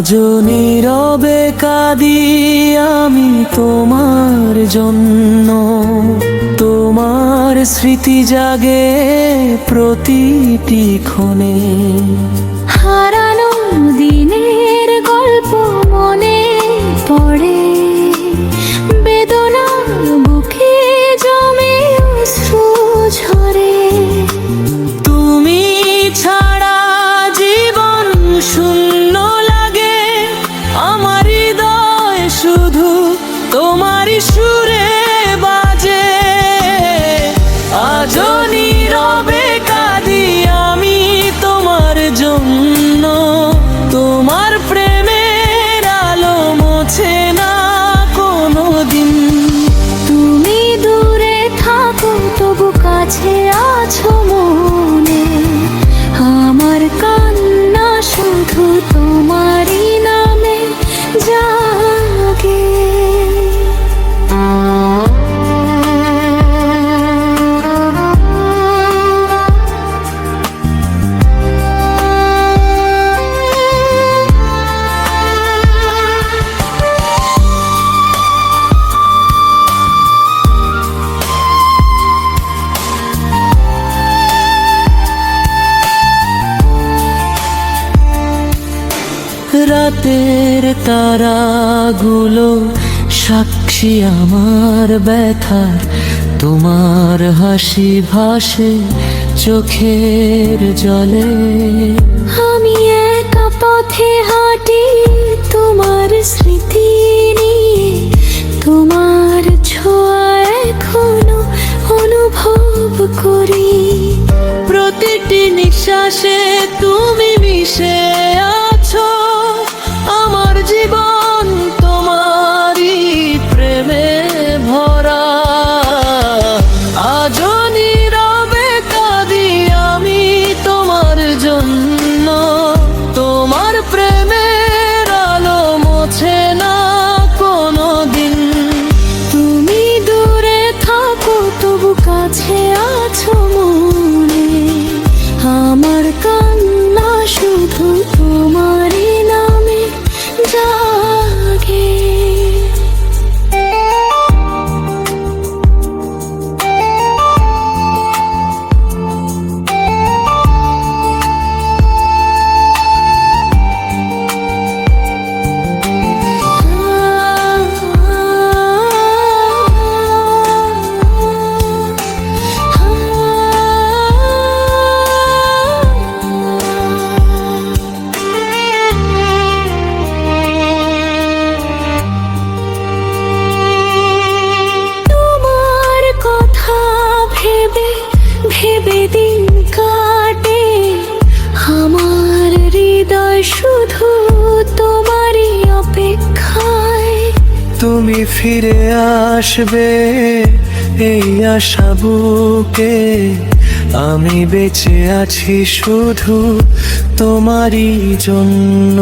আজও নীরবে কাঁদি আমি তোমার জন্য, তোমার স্মৃতি জাগে প্রতিটি ক্ষণে। হারানো দিনের গল্প মনে পড়ে, বেদনা বুকে জমে অশ্রু ঝরে। তুমি ছাড়া জীবন শূন্য লাগে, আমার হৃদয় শুধু তোমারই সুরে বাজে। আজও নীরবে কাঁদি আমি তোমার জন্য, তোমার প্রেমের আলো মোছে না কোনোদিন। তুমি দূরে থাকো তবু কাছে আছো মনে, আমার কান্না শুধু তোমারই নামে জাগে। রাতের তারাগুলো সাক্ষী আমার ব্যথার, তোমার হাসি ভাসে চোখের জলে। আমি একা পথে হাঁটি তোমার স্মৃতি নিয়ে, তোমার ছোঁয়া এখনো অনুভব করি। প্রতিটি নিঃশ্বাসে তুমি মিশে আছো, আমার জীবন তোমারই প্রেমে ভরা। আজও নীরবে কাঁদি আমি তোমার জন্য, তোমার প্রেমের আলো মোছে না কোনোদিন। তুমি দূরে থাকো তবু কাছে আছো মনে, আমার কান্না শুধু তোমারই নামে জাগে। ভেবে দিন কাটে, আমার হৃদয় শুধু তোমারই অপেক্ষায়। তুমি ফিরে আসবে এই আশা বুকে, আমি বেঁচে আছি শুধু তোমারই জন্য।